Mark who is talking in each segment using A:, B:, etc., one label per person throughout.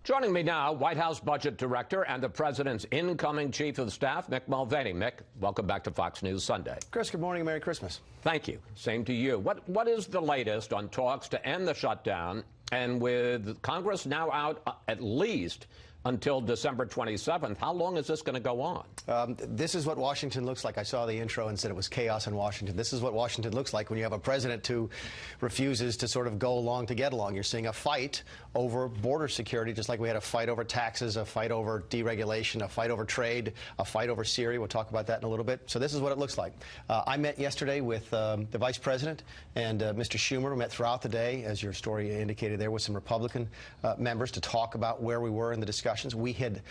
A: Joining me now, White House Budget Director and the President's incoming Chief of Staff, Mick Mulvaney. Mick, welcome back to Fox News Sunday.
B: Chris, good morning and Merry Christmas.
A: Thank you. Same to you. What is the latest on talks to end the shutdown, and with Congress now out at least until December 27th, how long is this going to go on?
B: This is what Washington looks like. I saw the intro and said it was chaos in Washington. This is what Washington looks like when you have a president who refuses to sort of go along to get along. You're seeing a fight over border security, just like we had a fight over taxes, a fight over deregulation, a fight over trade, a fight over Syria. We'll talk about that in a little bit. So this is what it looks like. I met yesterday with the Vice President and Mr. Schumer. We met throughout the day, as your story indicated there, with some Republican members to talk about where we were in the discussion. We had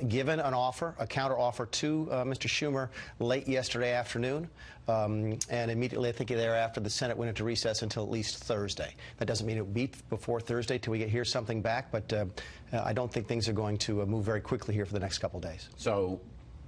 B: given an offer, a counteroffer to Mr. Schumer late yesterday afternoon, and immediately, I think thereafter, the Senate went into recess until at least Thursday. That doesn't mean it will be before Thursday till we hear something back, but I don't think things are going to move very quickly here for the next couple of days.
A: So,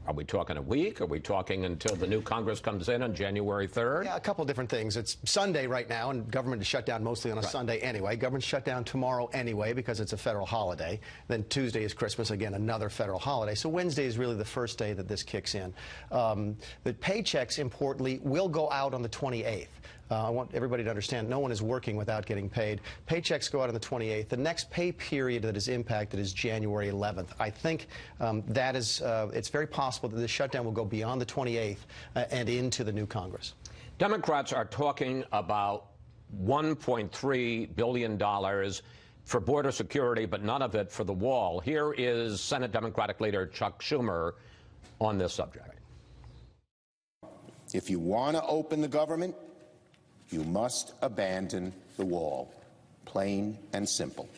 A: are we talking a week? Are we talking until the new Congress comes in on January 3rd?
B: Yeah, a couple different things. It's Sunday right now, and government is shut down mostly on a Sunday anyway. Government's shut down tomorrow anyway because it's a federal holiday. Then Tuesday is Christmas, again, another federal holiday. So Wednesday is really the first day that this kicks in. The paychecks, importantly, will go out on the 28th. I want everybody to understand no one is working without getting paid. Paychecks go out on the 28th. The next pay period that is impacted is January 11th. I think that is, it's very possible that this shutdown will go beyond the 28th and into the new Congress.
A: Democrats are talking about $1.3 billion for border security, but none of it for the wall. Here is Senate Democratic leader Chuck Schumer on this subject.
C: If you want to open the government, you must abandon the wall. Plain and simple.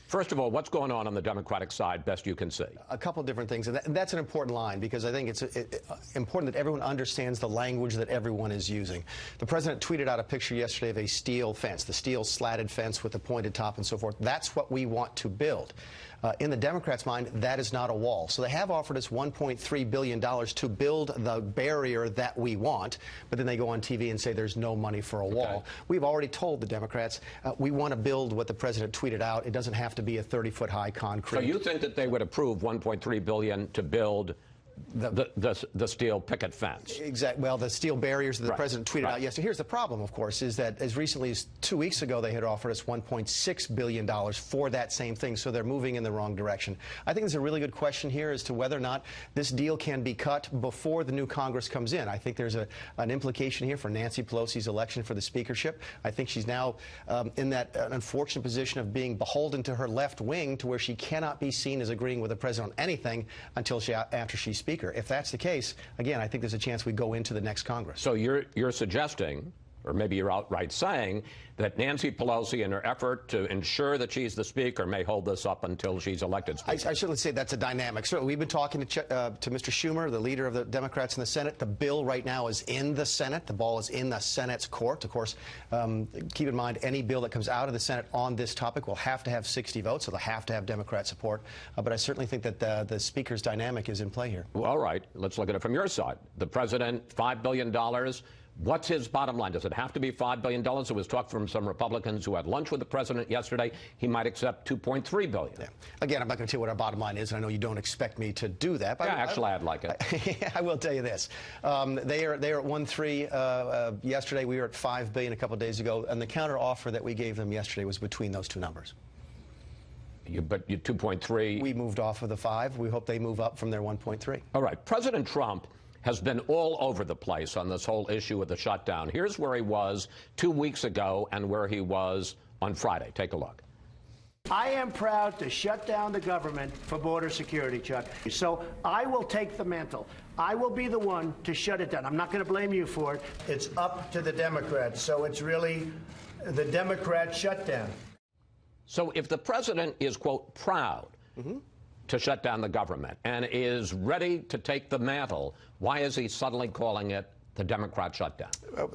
A: First of all, what's going on the Democratic side, best you can see?
B: A couple different things, and that's an important line because I think it's important that everyone understands the language that everyone is using. The president tweeted out a picture yesterday of a steel fence, the steel slatted fence with the pointed top and so forth. That's what we want to build. In the Democrats' mind, that is not a wall. So they have offered us $1.3 billion to build the barrier that we want, but then they go on TV and say there's no money for a wall.
A: Okay.
B: We've already told the Democrats we want to build what the president tweeted out. It doesn't have to be a 30-foot-high concrete.
A: So you think that they would approve $1.3 billion to build the steel picket fence?
B: Exactly. Well, the steel barriers that the president tweeted out yesterday. Here's the problem, of course, is that as recently as 2 weeks ago, they had offered us $1.6 billion for that same thing, so they're moving in the wrong direction. I think there's a really good question here as to whether or not this deal can be cut before the new Congress comes in. I think there's an implication here for Nancy Pelosi's election for the speakership. I think she's now in that unfortunate position of being beholden to her left wing to where she cannot be seen as agreeing with the president on anything until after she's speaker. If that's the case, again, I think there's a chance we go into the next Congress.
A: So you're suggesting, or maybe you're outright saying, that Nancy Pelosi, in her effort to ensure that she's the speaker, may hold this up until she's elected speaker.
B: I certainly say that's a dynamic. Certainly, we've been talking to Mr. Schumer, the leader of the Democrats in the Senate. The bill right now is in the Senate. The ball is in the Senate's court. Of course, keep in mind, any bill that comes out of the Senate on this topic will have to have 60 votes, so they'll have to have Democrat support. But I certainly think that the speaker's dynamic is in play here.
A: Well, all right. Let's look at it from your side. The president, $5 billion. What's his bottom line? Does it have to be $5 billion? There was talk from some Republicans who had lunch with the president yesterday. He might accept $2.3 billion. Yeah.
B: Again, I'm not going to tell you what our bottom line is, and I know you don't expect me to do that. But
A: yeah, actually, I'd like it.
B: I will tell you this. They are at 1.3 yesterday. We were at $5 billion a couple of days ago, and the counter offer that we gave them yesterday was between those two numbers.
A: But you 2.3.
B: We moved off of the 5. We hope they move up from their 1.3.
A: All right. President Trump has been all over the place on this whole issue of the shutdown. Here's where he was 2 weeks ago and where he was on Friday. Take a look.
D: I am proud to shut down the government for border security, Chuck. So I will take the mantle. I will be the one to shut it down. I'm not going to blame you for it. It's up to the Democrats. So it's really the Democrat shutdown.
A: So if the president is, quote, proud to shut down the government and is ready to take the mantle, why is he suddenly calling it the Democrat shutdown?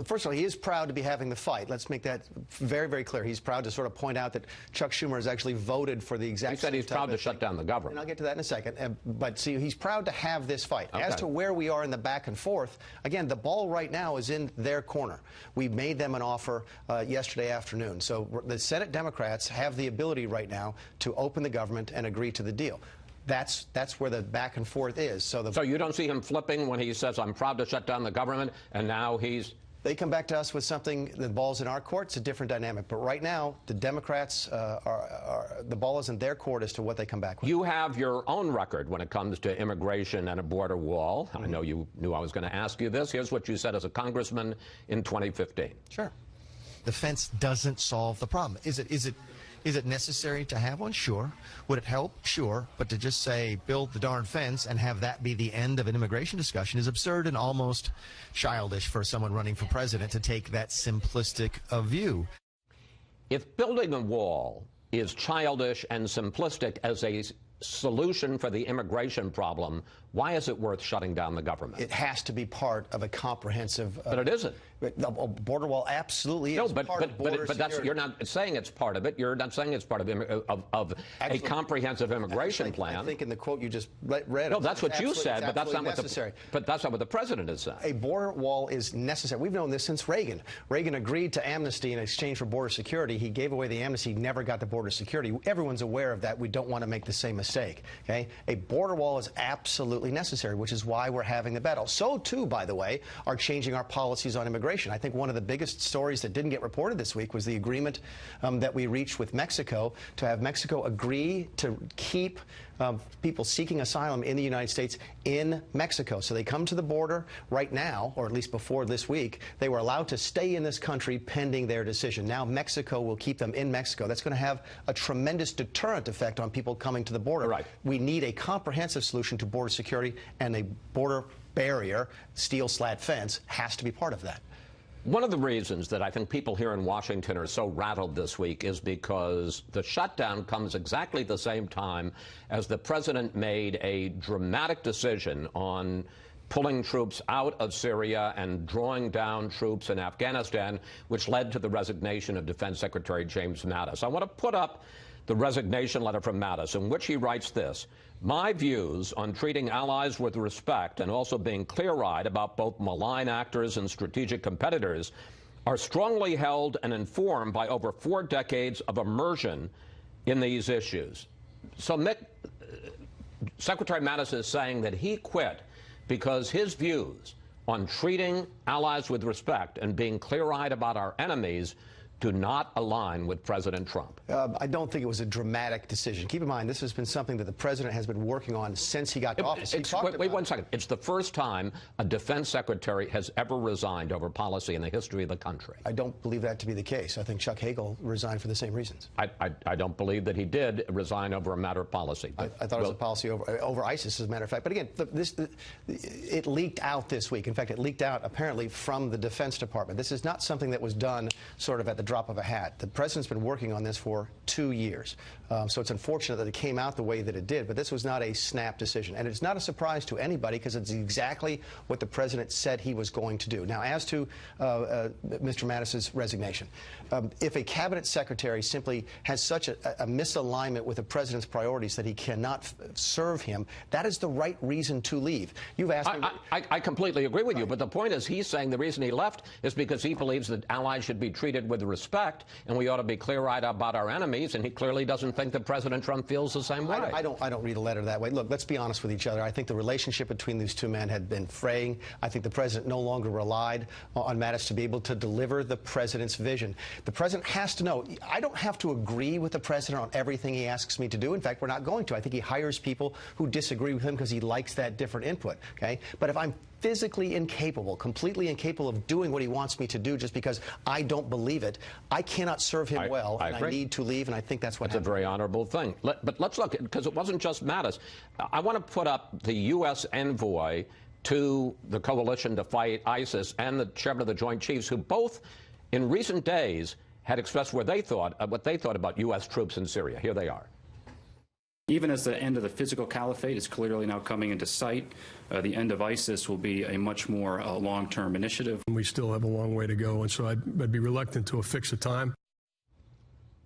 B: First of all, he is proud to be having the fight. Let's make that very, very clear. He's proud to sort of point out that Chuck Schumer has actually voted for the exact
A: He said he's proud to shut down the government.
B: And I'll get to that in a second. But see, he's proud to have this fight.
A: Okay.
B: As to where we are in the back and forth, again, the ball right now is in their corner. We made them an offer yesterday afternoon. So the Senate Democrats have the ability right now to open the government and agree to the deal. That's where the back and forth is. So
A: you don't see him flipping when he says, I'm proud to shut down the government, and now he's...
B: They come back to us with something, the ball's in our court, it's a different dynamic. But right now, the Democrats, the ball is in their court as to what they come back with.
A: You have your own record when it comes to immigration and a border wall. I know you knew I was going to ask you this. Here's what you said as a congressman in 2015.
B: Sure.
E: The fence doesn't solve the problem. Is it necessary to have one? Sure. Would it help? Sure. But to just say, build the darn fence and have that be the end of an immigration discussion is absurd and almost childish for someone running for president to take that simplistic a view.
A: If building a wall is childish and simplistic as a solution for the immigration problem, why is it worth shutting down the government?
B: It has to be part of a comprehensive...
A: but it isn't.
B: A border wall absolutely is part of border
A: but that's, you're not saying it's part of it. You're not saying it's part of a comprehensive immigration plan.
B: I think in the quote you just read...
A: No, that's what you said, but that's not
B: necessary.
A: But that's not what the president has said.
B: A border wall is necessary. We've known this since Reagan. Reagan agreed to amnesty in exchange for border security. He gave away the amnesty, never got the border security. Everyone's aware of that. We don't want to make the same mistake. Okay? A border wall is absolutely necessary, which is why we're having the battle. So, too, by the way, are changing our policies on immigration. I think one of the biggest stories that didn't get reported this week was the agreement that we reached with Mexico to have Mexico agree to keep people seeking asylum in the United States in Mexico. So they come to the border right now, or at least before this week, they were allowed to stay in this country pending their decision. Now Mexico will keep them in Mexico. That's going to have a tremendous deterrent effect on people coming to the border.
A: Right.
B: We need a comprehensive solution to border security, and a border barrier, steel slat fence, has to be part of that.
A: One of the reasons that I think people here in Washington are so rattled this week is because the shutdown comes exactly the same time as the president made a dramatic decision on pulling troops out of Syria and drawing down troops in Afghanistan, which led to the resignation of Defense Secretary James Mattis. I want to put up the resignation letter from Mattis, in which he writes this: "My views on treating allies with respect and also being clear-eyed about both malign actors and strategic competitors are strongly held and informed by over 4 decades of immersion in these issues." So Secretary Mattis is saying that he quit because his views on treating allies with respect and being clear-eyed about our enemies do not align with President Trump.
B: I don't think it was a dramatic decision. Keep in mind, this has been something that the president has been working on since he got to office.
A: Wait 1 second. It's the first time a defense secretary has ever resigned over policy in the history of the country.
B: I don't believe that to be the case. I think Chuck Hagel resigned for the same reasons.
A: I don't believe that he did resign over a matter of policy.
B: I thought it was a policy over ISIS, as a matter of fact. But again, it leaked out this week. In fact, it leaked out apparently from the Defense Department. This is not something that was done sort of at the drop of a hat. The president's been working on this for 2 years. So it's unfortunate that it came out the way that it did, but this was not a snap decision. And it's not a surprise to anybody because it's exactly what the president said he was going to do. Now, as to Mr. Mattis's resignation, if a cabinet secretary simply has such a misalignment with the president's priorities that he cannot serve him, that is the right reason to leave. You've asked me...
A: I completely agree with you, but the point is he's saying the reason he left is because he believes that allies should be treated with respect, and we ought to be clear-eyed about our enemies, and he clearly doesn't think that President Trump feels the same way.
B: I don't read a letter that way. Look, let's be honest with each other. I think the relationship between these two men had been fraying. I think the president no longer relied on Mattis to be able to deliver the president's vision. The president has to know, I don't have to agree with the president on everything he asks me to do. In fact, we're not going to. I think he hires people who disagree with him because he likes that different input. Okay? But if I'm physically incapable, completely incapable of doing what he wants me to do just because I don't believe it, I cannot serve him well, and I need to leave, and I think that's what happened.
A: It's a very honorable thing. But let's look, because it wasn't just Mattis. I want to put up the U.S. envoy to the coalition to fight ISIS and the chairman of the Joint Chiefs, who both, in recent days, had expressed what they thought about U.S. troops in Syria. Here they are.
F: Even as the end of the physical caliphate is clearly now coming into sight, the end of ISIS will be a much more long-term initiative.
G: We still have a long way to go, and so I'd be reluctant to affix a time.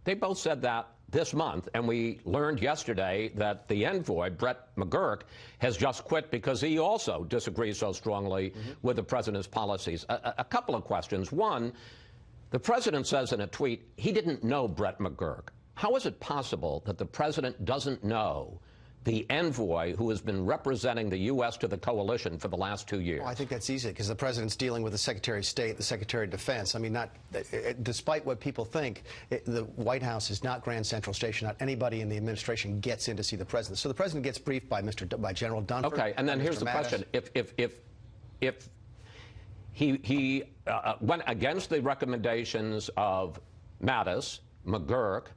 A: They both said that this month, and we learned yesterday that the envoy, Brett McGurk, has just quit because he also disagrees so strongly with the president's policies. A couple of questions. One, the president says in a tweet he didn't know Brett McGurk. How is it possible that the president doesn't know the envoy who has been representing the U.S. to the coalition for the last 2 years?
B: Well, I think that's easy because the president's dealing with the Secretary of State, the Secretary of Defense. I mean, despite what people think, the White House is not Grand Central Station. Not anybody in the administration gets in to see the president. So the president gets briefed by General Dunford.
A: Okay, and then here's the question: if he went against the recommendations of Mattis, McGurk,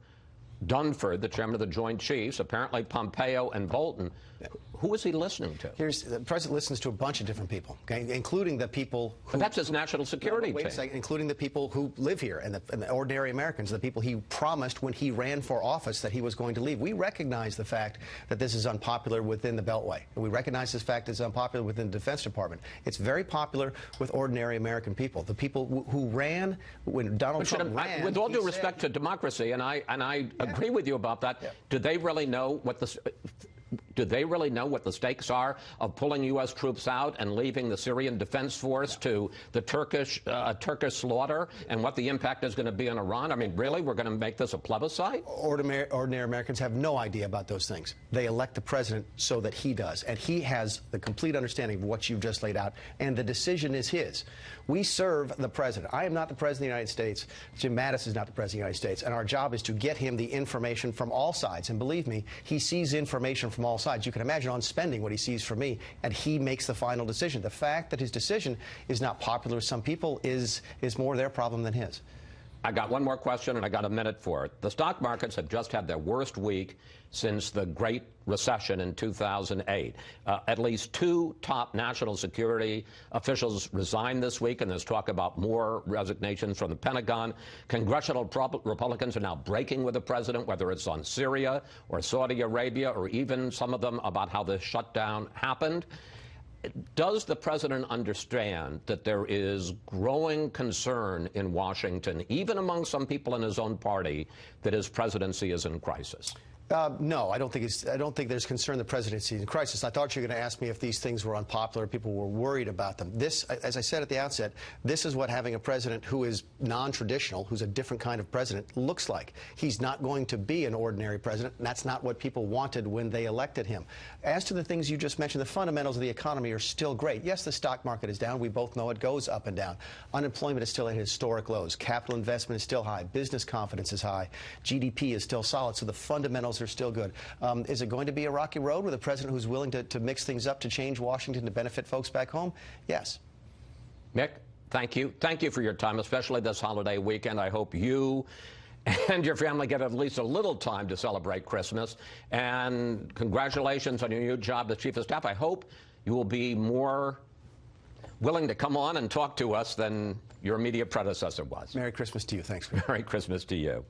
A: Dunford, the chairman of the Joint Chiefs, apparently Pompeo and Bolton, who is he listening to?
B: The president listens to a bunch of different people, okay, including the people who...
A: But that's his national security
B: wait
A: team.
B: a second, including the people who live here and the ordinary Americans, the people he promised when he ran for office that he was going to leave. We recognize the fact that this is unpopular within the Beltway. We recognize this fact it's unpopular within the Defense Department. It's very popular with ordinary American people. The people who ran when Donald Trump ran...
A: With all due respect to democracy, and I agree with you about that, do they really know what the... Do they really know what the stakes are of pulling U.S. troops out and leaving the Syrian Defense Force to the Turkish slaughter and what the impact is going to be in Iran? I mean, really, we're going to make this a plebiscite?
B: Ordinary Americans have no idea about those things. They elect the president so that he does, and he has the complete understanding of what you've just laid out, and the decision is his. We serve the president. I am not the president of the United States. Jim Mattis is not the president of the United States, and our job is to get him the information from all sides. And believe me, he sees information from all sides. You can imagine on spending what he sees from me, and he makes the final decision. The fact that his decision is not popular with some people is more their problem than his.
A: I got one more question, and I got a minute for it. The stock markets have just had their worst week since the Great Recession in 2008. At least 2 top national security officials resigned this week, and there's talk about more resignations from the Pentagon. Congressional Republicans are now breaking with the president, whether it's on Syria or Saudi Arabia, or even some of them about how the shutdown happened. Does the president understand that there is growing concern in Washington, even among some people in his own party, that his presidency is in crisis?
B: No, I don't think there's concern the presidency is in crisis. I thought you were going to ask me if these things were unpopular, people were worried about them. This, as I said at the outset, this is what having a president who is non-traditional, who's a different kind of president, looks like. He's not going to be an ordinary president, and that's not what people wanted when they elected him. As to the things you just mentioned, the fundamentals of the economy are still great. Yes, the stock market is down. We both know it goes up and down. Unemployment is still at historic lows. Capital investment is still high. Business confidence is high. GDP is still solid. So the fundamentals are still good. Is it going to be a rocky road with a president who's willing to mix things up to change Washington to benefit folks back home? Yes.
A: Mick, thank you. Thank you for your time, especially this holiday weekend. I hope you and your family get at least a little time to celebrate Christmas. And congratulations on your new job as Chief of Staff. I hope you will be more willing to come on and talk to us than your immediate predecessor was.
B: Merry Christmas to you. Thanks.
A: Merry Christmas to you.